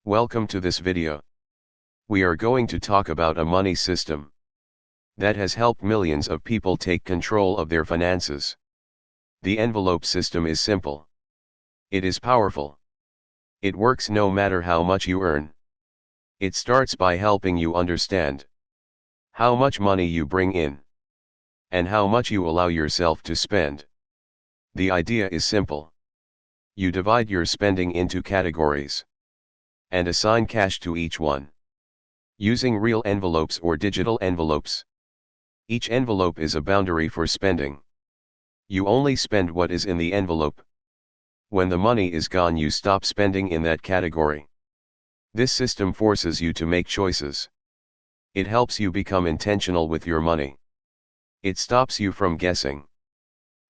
Welcome to this video. We are going to talk about a money system that has helped millions of people take control of their finances. The envelope system is simple. It is powerful. It works no matter how much you earn. It starts by helping you understand how much money you bring in and how much you allow yourself to spend. The idea is simple. You divide your spending into categories and assign cash to each one, using real envelopes or digital envelopes. Each envelope is a boundary for spending. You only spend what is in the envelope. When the money is gone, you stop spending in that category. This system forces you to make choices. It helps you become intentional with your money. It stops you from guessing.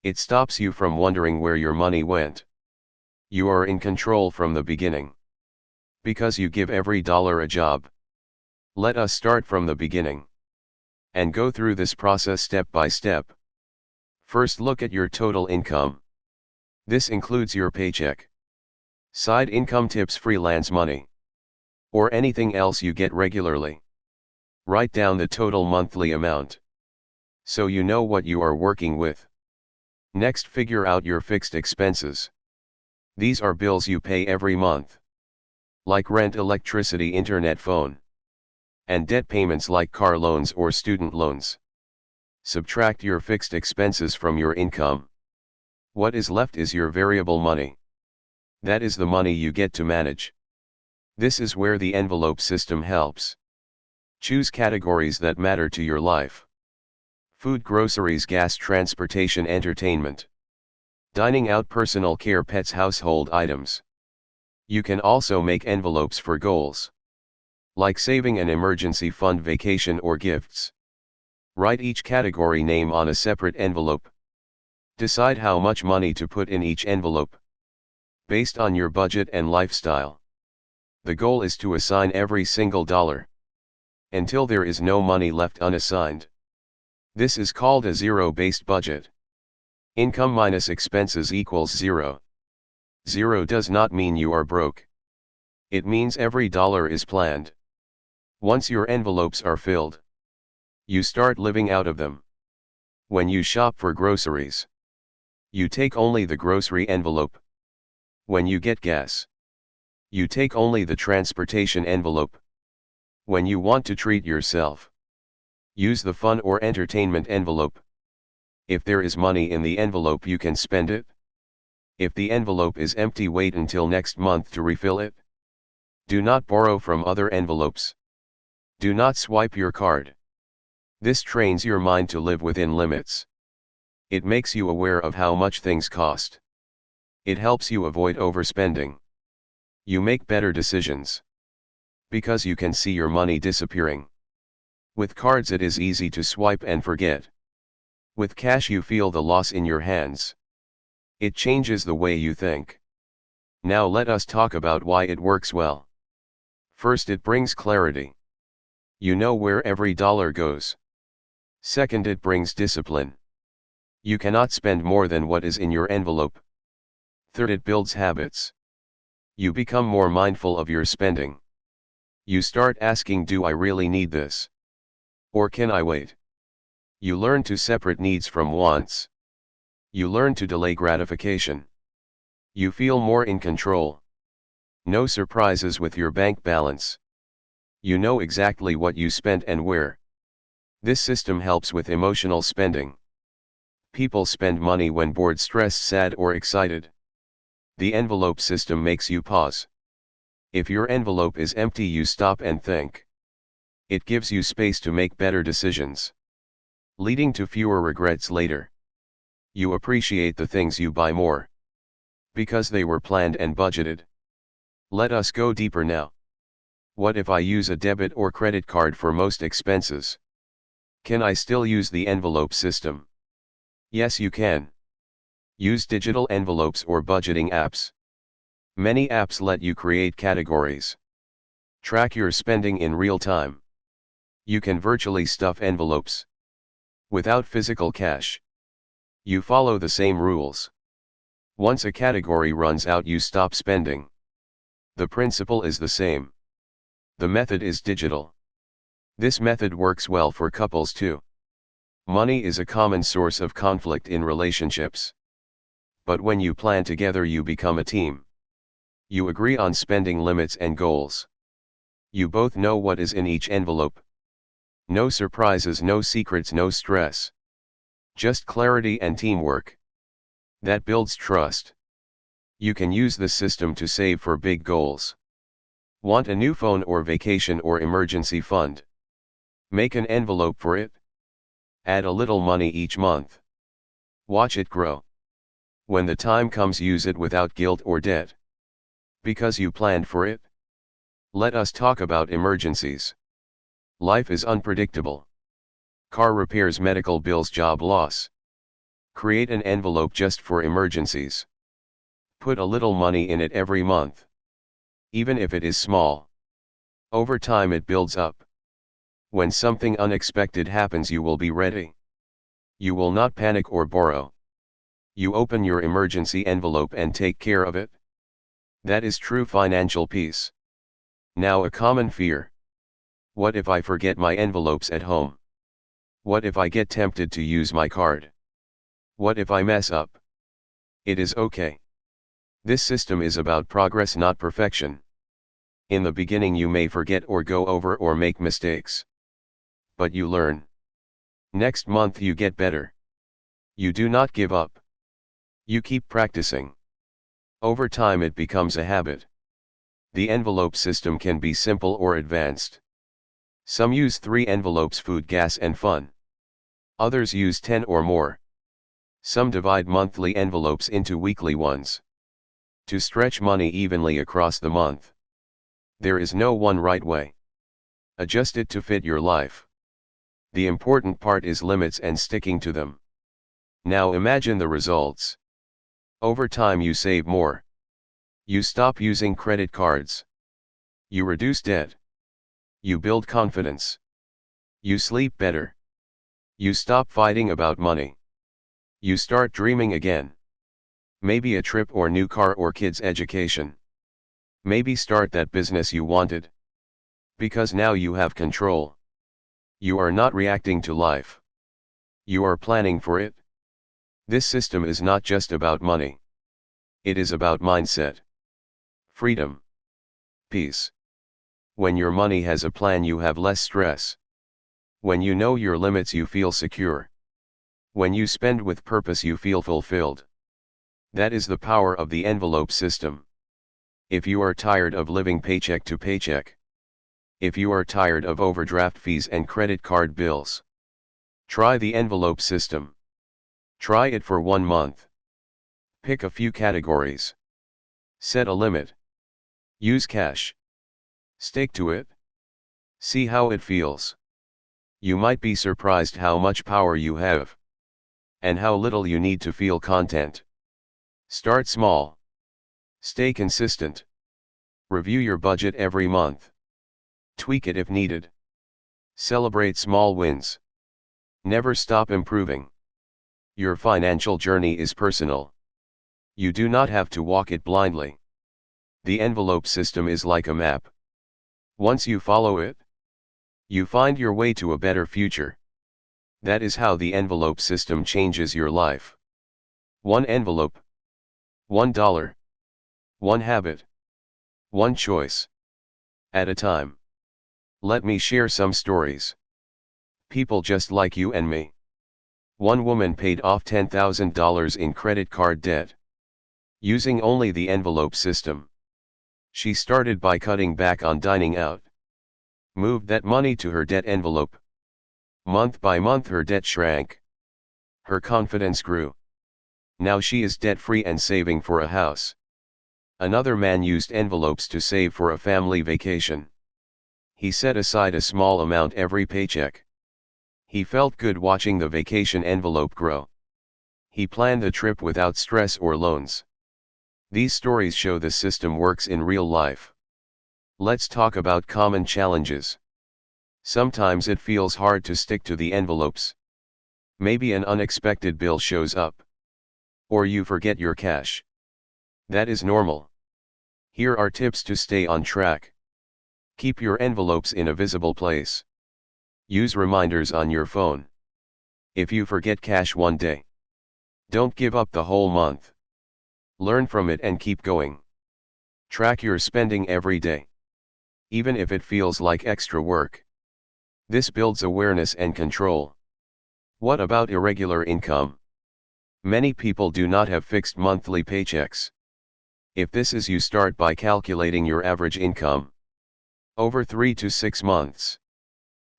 It stops you from wondering where your money went. You are in control from the beginning, because you give every dollar a job. Let us start from the beginning and go through this process step by step. First, look at your total income. This includes your paycheck, side income, tips, freelance money, or anything else you get regularly. Write down the total monthly amount, so you know what you are working with. Next, figure out your fixed expenses. These are bills you pay every month, like rent, electricity, internet, phone, and debt payments like car loans or student loans. Subtract your fixed expenses from your income. What is left is your variable money. That is the money you get to manage. This is where the envelope system helps. Choose categories that matter to your life: food, groceries, gas, transportation, entertainment, dining out, personal care, pets, household items. You can also make envelopes for goals, like saving, an emergency fund, vacation, or gifts. Write each category name on a separate envelope. Decide how much money to put in each envelope, based on your budget and lifestyle. The goal is to assign every single dollar until there is no money left unassigned. This is called a zero-based budget. Income minus expenses equals zero. Zero does not mean you are broke. It means every dollar is planned. Once your envelopes are filled, you start living out of them. When you shop for groceries, you take only the grocery envelope. When you get gas, you take only the transportation envelope. When you want to treat yourself, use the fun or entertainment envelope. If there is money in the envelope, you can spend it. If the envelope is empty, wait until next month to refill it. Do not borrow from other envelopes. Do not swipe your card. This trains your mind to live within limits. It makes you aware of how much things cost. It helps you avoid overspending. You make better decisions, because you can see your money disappearing. With cards, it is easy to swipe and forget. With cash, you feel the loss in your hands. It changes the way you think. Now let us talk about why it works well. First, it brings clarity. You know where every dollar goes. Second, it brings discipline. You cannot spend more than what is in your envelope. Third, it builds habits. You become more mindful of your spending. You start asking, do I really need this? Or can I wait? You learn to separate needs from wants. You learn to delay gratification. You feel more in control. No surprises with your bank balance. You know exactly what you spent and where. This system helps with emotional spending. People spend money when bored, stressed, sad, or excited. The envelope system makes you pause. If your envelope is empty, you stop and think. It gives you space to make better decisions, leading to fewer regrets later. You appreciate the things you buy more, because they were planned and budgeted. Let us go deeper now. What if I use a debit or credit card for most expenses? Can I still use the envelope system? Yes, you can. Use digital envelopes or budgeting apps. Many apps let you create categories. Track your spending in real time. You can virtually stuff envelopes without physical cash. You follow the same rules. Once a category runs out, you stop spending. The principle is the same. The method is digital. This method works well for couples too. Money is a common source of conflict in relationships. But when you plan together, you become a team. You agree on spending limits and goals. You both know what is in each envelope. No surprises, no secrets, no stress. Just clarity and teamwork. That builds trust. You can use this system to save for big goals. Want a new phone or vacation or emergency fund? Make an envelope for it. Add a little money each month. Watch it grow. When the time comes, use it without guilt or debt. Because you planned for it. Let us talk about emergencies. Life is unpredictable. Car repairs, medical bills, job loss. Create an envelope just for emergencies. Put a little money in it every month. Even if it is small. Over time it builds up. When something unexpected happens, you will be ready. You will not panic or borrow. You open your emergency envelope and take care of it. That is true financial peace. Now, a common fear. What if I forget my envelopes at home? What if I get tempted to use my card? What if I mess up? It is okay. This system is about progress, not perfection. In the beginning you may forget or go over or make mistakes. But you learn. Next month you get better. You do not give up. You keep practicing. Over time it becomes a habit. The envelope system can be simple or advanced. Some use 3 envelopes: food, gas and fun. Others use 10 or more. Some divide monthly envelopes into weekly ones. To stretch money evenly across the month. There is no one right way. Adjust it to fit your life. The important part is limits and sticking to them. Now imagine the results. Over time you save more. You stop using credit cards. You reduce debt. You build confidence. You sleep better. You stop fighting about money. You start dreaming again. Maybe a trip or new car or kids' education. Maybe start that business you wanted. Because now you have control. You are not reacting to life. You are planning for it. This system is not just about money. It is about mindset. Freedom. Peace. When your money has a plan, you have less stress. When you know your limits, you feel secure. When you spend with purpose, you feel fulfilled. That is the power of the envelope system. If you are tired of living paycheck to paycheck. If you are tired of overdraft fees and credit card bills. Try the envelope system. Try it for 1 month. Pick a few categories. Set a limit. Use cash. Stick to it. See how it feels. You might be surprised how much power you have. And how little you need to feel content. Start small. Stay consistent. Review your budget every month. Tweak it if needed. Celebrate small wins. Never stop improving. Your financial journey is personal. You do not have to walk it blindly. The envelope system is like a map. Once you follow it, you find your way to a better future. That is how the envelope system changes your life. 1 envelope. $1. 1 habit. 1 choice. At a time. Let me share some stories. People just like you and me. One woman paid off $10,000 in credit card debt. Using only the envelope system. She started by cutting back on dining out. Moved that money to her debt envelope. Month by month her debt shrank. Her confidence grew. Now she is debt-free and saving for a house. Another man used envelopes to save for a family vacation. He set aside a small amount every paycheck. He felt good watching the vacation envelope grow. He planned the trip without stress or loans. These stories show the system works in real life. Let's talk about common challenges. Sometimes it feels hard to stick to the envelopes. Maybe an unexpected bill shows up. Or you forget your cash. That is normal. Here are tips to stay on track. Keep your envelopes in a visible place. Use reminders on your phone. If you forget cash one day, don't give up the whole month. Learn from it and keep going. Track your spending every day, even if it feels like extra work. This builds awareness and control. What about irregular income? Many people do not have fixed monthly paychecks. If this is you, start by calculating your average income over 3 to 6 months.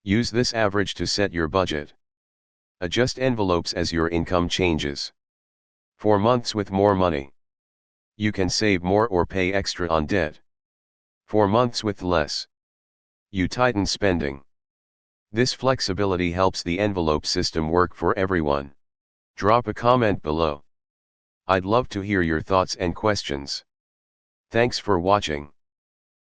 Use this average to set your budget. Adjust envelopes as your income changes. For months with more money, you can save more or pay extra on debt. For months with less, you tighten spending. This flexibility helps the envelope system work for everyone. Drop a comment below. I'd love to hear your thoughts and questions. Thanks for watching.